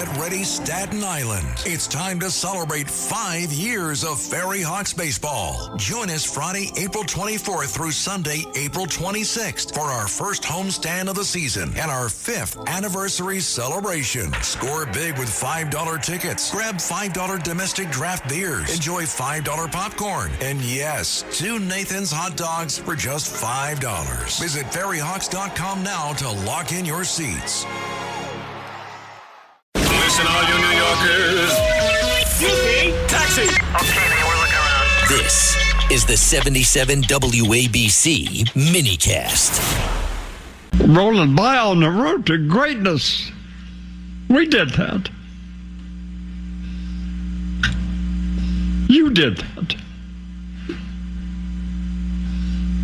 Get ready, Staten Island. It's time to celebrate 5 years of Ferry Hawks baseball. Join us Friday, April 24th through Sunday, April 26th for our first homestand of the season and our 5th anniversary celebration. Score big with $5 tickets. Grab $5 domestic draft beers. Enjoy $5 popcorn. And yes, 2 Nathan's hot dogs for just $5. Visit ferryhawks.com now to lock in your seats. Listen, all you New Yorkers. Taxi! Okay, man, we're looking around. This is the 77 WABC minicast. Rolling by on the road to greatness. We did that. You did that.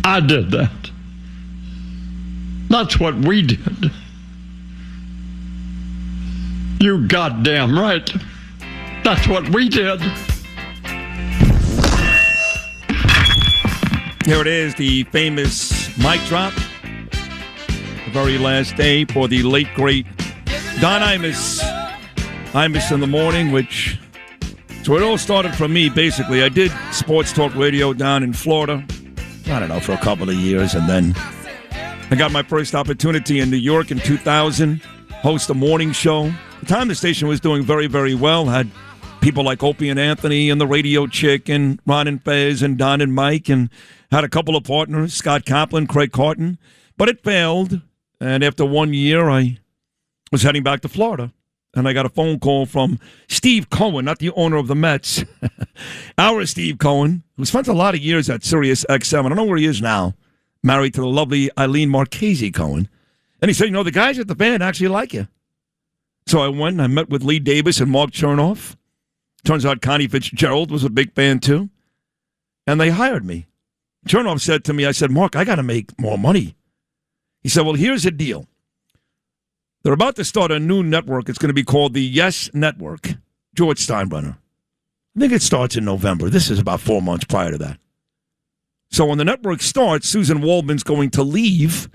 I did that. That's what we did. You goddamn right. That's what we did. Here it is, the famous mic drop. The very last day for the late, great Don Imus. Imus in the Morning, which... So it all started from me, basically. I did sports talk radio down in Florida, I don't know, for a couple of years. And then I got my first opportunity in New York in 2000, host a morning show. At the time, the station was doing very, very well. Had people like Opie and Anthony and the Radio Chick and Ron and Fez and Don and Mike, and had a couple of partners, Scott Kaplan, Craig Carton. But it failed, and after 1 year, I was heading back to Florida. And I got a phone call from Steve Cohen, not the owner of the Mets. Our Steve Cohen, who spent a lot of years at Sirius XM. I don't know where he is now. Married to the lovely Eileen Marchese Cohen. And he said, you know, the guys at the band actually like you. So I went and I met with Lee Davis and Mark Chernoff. Turns out Connie Fitzgerald was a big fan too. And they hired me. Chernoff said to me, I said, Mark, I got to make more money. He said, well, here's the deal. They're about to start a new network. It's going to be called the Yes Network. George Steinbrenner. I think it starts in November. This is about 4 months prior to that. So when the network starts, Susan Waldman's going to leave,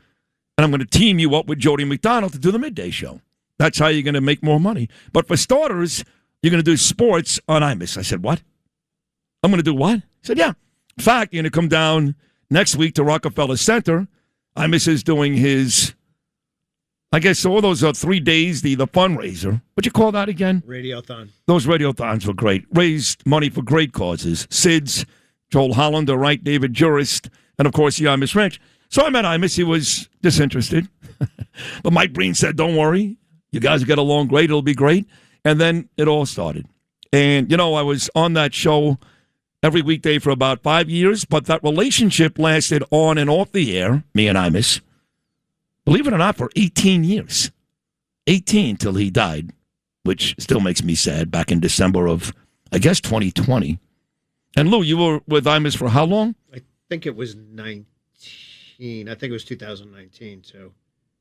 and I'm going to team you up with Jody McDonald to do the midday show. That's how you're going to make more money. But for starters, you're going to do sports on Imus. I said, what? I'm going to do what? He said, yeah. In fact, you're going to come down next week to Rockefeller Center. Imus is doing his, I guess all those are 3 days, the fundraiser. What'd you call that again? Radiothon. Those radiothons were great. Raised money for great causes. Sid's, Joel Hollander, right, David Jurist, and of course the Imus Ranch. So I met Imus. He was disinterested. But Mike Breen said, don't worry. You guys get along great. It'll be great. And then it all started. And, you know, I was on that show every weekday for about 5 years, but that relationship lasted on and off the air, me and Imus, believe it or not, for 18 years. 18 till he died, which still makes me sad, back in December of, I guess, 2020. And Lou, you were with Imus for how long? I think it was 19. I think it was 2019, too.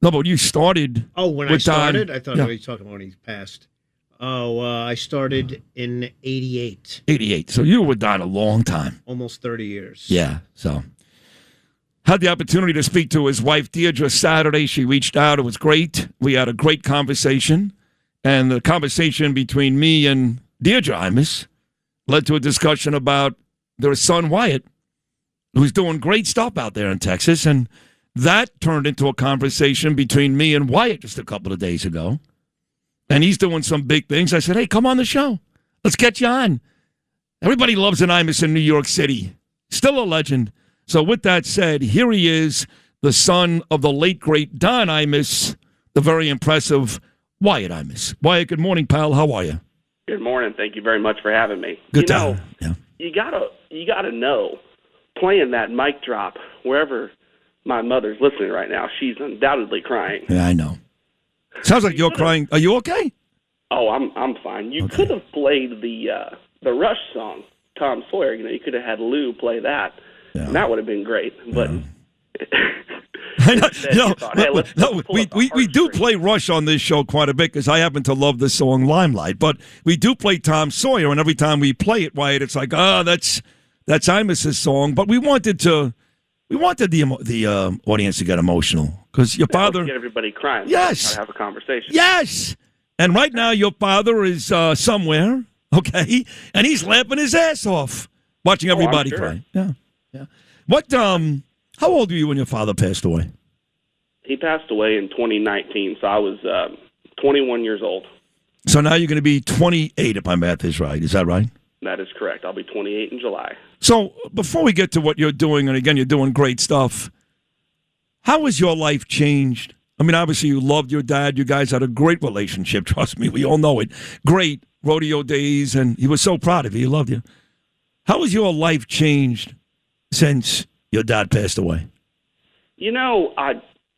No, but you started. Oh, when I started? Don. I thought you were talking about when he passed. Oh, I started in 88. 88. So you were with Don a long time. Almost 30 years. Yeah, so. Had the opportunity to speak to his wife, Deirdre, Saturday. She reached out. It was great. We had a great conversation. And the conversation between me and Deirdre Imus led to a discussion about their son, Wyatt, who's doing great stuff out there in Texas. And that turned into a conversation between me and Wyatt just a couple of days ago. And he's doing some big things. I said, hey, come on the show. Let's get you on. Everybody loves an Imus in New York City. Still a legend. So with that said, here he is, the son of the late, great Don Imus, the very impressive Wyatt Imus. Wyatt, good morning, pal. How are you? Good morning. Thank you very much for having me. Good you time. know, Yeah. you gotta know, playing that mic drop wherever my mother's listening right now, she's undoubtedly crying. Yeah, I know. Sounds like you're crying. Are you okay? Oh, I'm fine. You Okay. could have played the Rush song, Tom Sawyer. You know, you could have had Lou play that. Yeah. And that would have been great. But I know, instead you thought, hey, let's pull up we a do heartstring. play Rush on this show quite a bit because I happen to love the song Limelight. But we do play Tom Sawyer, and every time we play it, Wyatt, it's like, that's Imus's song. But we wanted the audience to get emotional because your father. Get everybody crying. Yes. Try to have a conversation. Yes. And right now, your father is somewhere, okay, and he's laughing his ass off watching everybody sure. cry. Yeah. What? How old were you when your father passed away? He passed away in 2019, so I was 21 years old. So now you're going to be 28, if my math is right. Is that right? That is correct. I'll be 28 in July. So before we get to what you're doing, and again, you're doing great stuff, how has your life changed? I mean, obviously, you loved your dad. You guys had a great relationship. Trust me, we all know it. Great rodeo days, and he was so proud of you. He loved you. How has your life changed since your dad passed away? You know,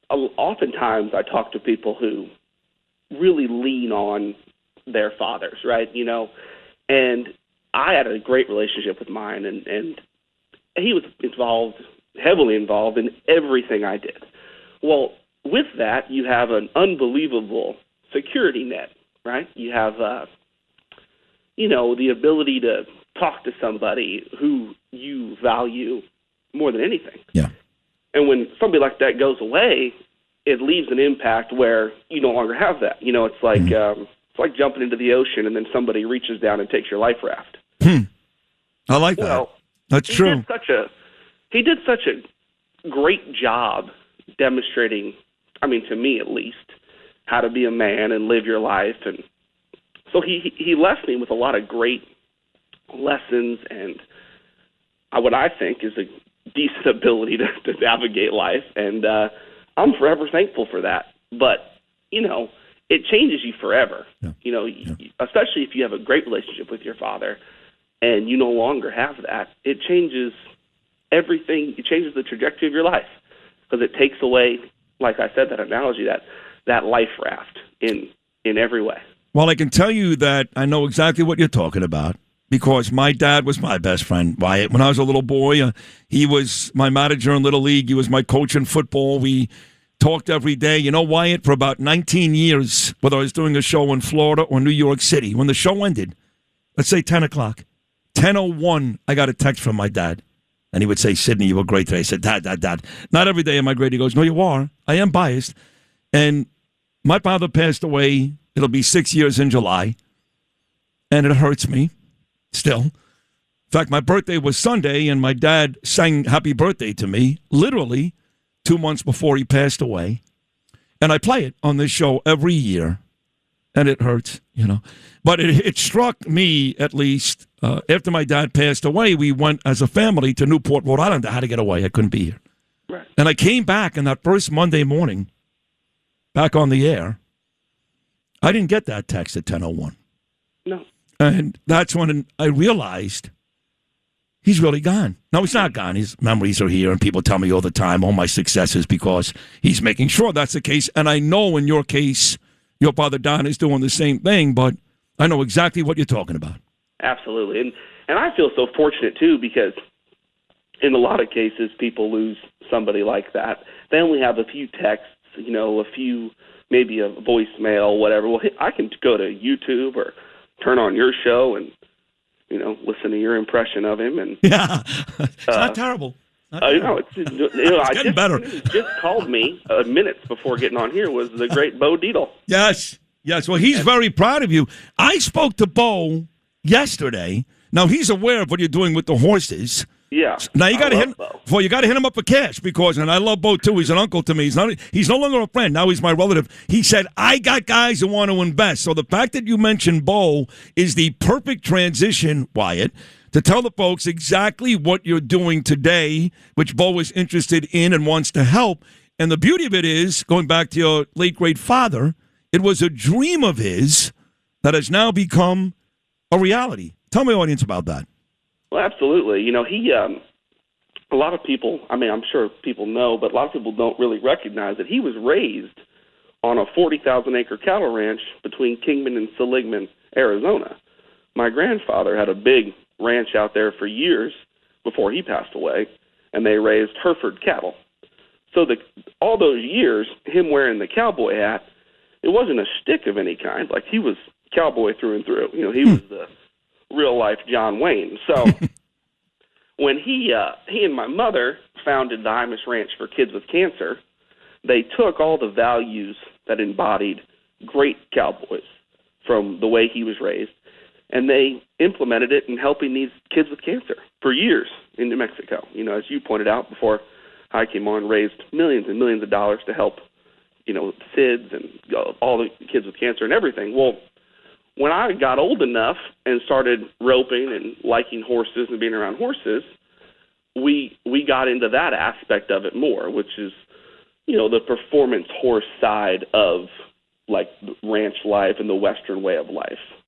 oftentimes I talk to people who really lean on their fathers, right? You know, and I had a great relationship with mine, and he was heavily involved in everything I did. Well, with that, you have an unbelievable security net, right? You have, the ability to talk to somebody who you value more than anything. Yeah. And when somebody like that goes away, it leaves an impact where you no longer have that. You know, it's like jumping into the ocean and then somebody reaches down and takes your life raft. I like that. Well, that's true. He did such a great job demonstrating, I mean, to me at least, how to be a man and live your life. And so he left me with a lot of great lessons and what I think is a decent ability to navigate life. And I'm forever thankful for that. But, you know, it changes you forever. Yeah. You know, especially if you have a great relationship with your father and you no longer have that, it changes everything. It changes the trajectory of your life because it takes away, like I said, that analogy, that life raft in every way. Well, I can tell you that I know exactly what you're talking about because my dad was my best friend, Wyatt. When I was a little boy, he was my manager in Little League. He was my coach in football. We talked every day. You know, Wyatt, for about 19 years, whether I was doing a show in Florida or New York City, when the show ended, let's say 10 o'clock, 10:01, I got a text from my dad. And he would say, Sidney, you were great today. I said, Dad. Not every day am I great. He goes, no, you are. I am biased. And my father passed away. It'll be 6 years in July. And it hurts me still. In fact, my birthday was Sunday, and my dad sang happy birthday to me, literally 2 months before he passed away. And I play it on this show every year. And it hurts, you know. But it struck me, at least, after my dad passed away, we went as a family to Newport, Rhode Island. I had to get away. I couldn't be here. Right. And I came back, and that first Monday morning, back on the air, I didn't get that text at 10:01. No. And that's when I realized he's really gone. No, he's not gone. His memories are here, and people tell me all the time all my successes because he's making sure that's the case. And I know in your case, your father Don is doing the same thing, but I know exactly what you're talking about. Absolutely. And I feel so fortunate, too, because in a lot of cases, people lose somebody like that. They only have a few texts, you know, a few, maybe a voicemail, whatever. Well, I can go to YouTube or turn on your show and, you know, listen to your impression of him. And yeah, it's not terrible. It's getting better. Just called me minutes before getting on here was the great Bo Dietl. Yes. Well, he's very proud of you. I spoke to Bo yesterday. Now he's aware of what you're doing with the horses. Yeah. Now you got to hit. Well, you got to hit him up for cash because, and I love Bo too. He's an uncle to me. He's no longer a friend. Now he's my relative. He said, "I got guys who want to invest." So the fact that you mentioned Bo is the perfect transition, Wyatt, to tell the folks exactly what you're doing today, which Bo is interested in and wants to help. And the beauty of it is, going back to your late great father, it was a dream of his that has now become a reality. Tell my audience about that. Well, absolutely. You know, he, a lot of people, I mean, I'm sure people know, but a lot of people don't really recognize that he was raised on a 40,000-acre cattle ranch between Kingman and Seligman, Arizona. My grandfather had a big ranch out there for years before he passed away, and they raised Hereford cattle. So all those years, him wearing the cowboy hat, it wasn't a stick of any kind. Like, he was cowboy through and through. You know, he was the real-life John Wayne. So when he and my mother founded the Imus Ranch for Kids with Cancer, they took all the values that embodied great cowboys, from the way he was raised, and they implemented it in helping these kids with cancer for years in New Mexico. You know, as you pointed out before I came on, raised millions and millions of dollars to help, you know, SIDS and all the kids with cancer and everything. Well, when I got old enough and started roping and liking horses and being around horses, we got into that aspect of it more, which is, you know, the performance horse side of like ranch life and the Western way of life.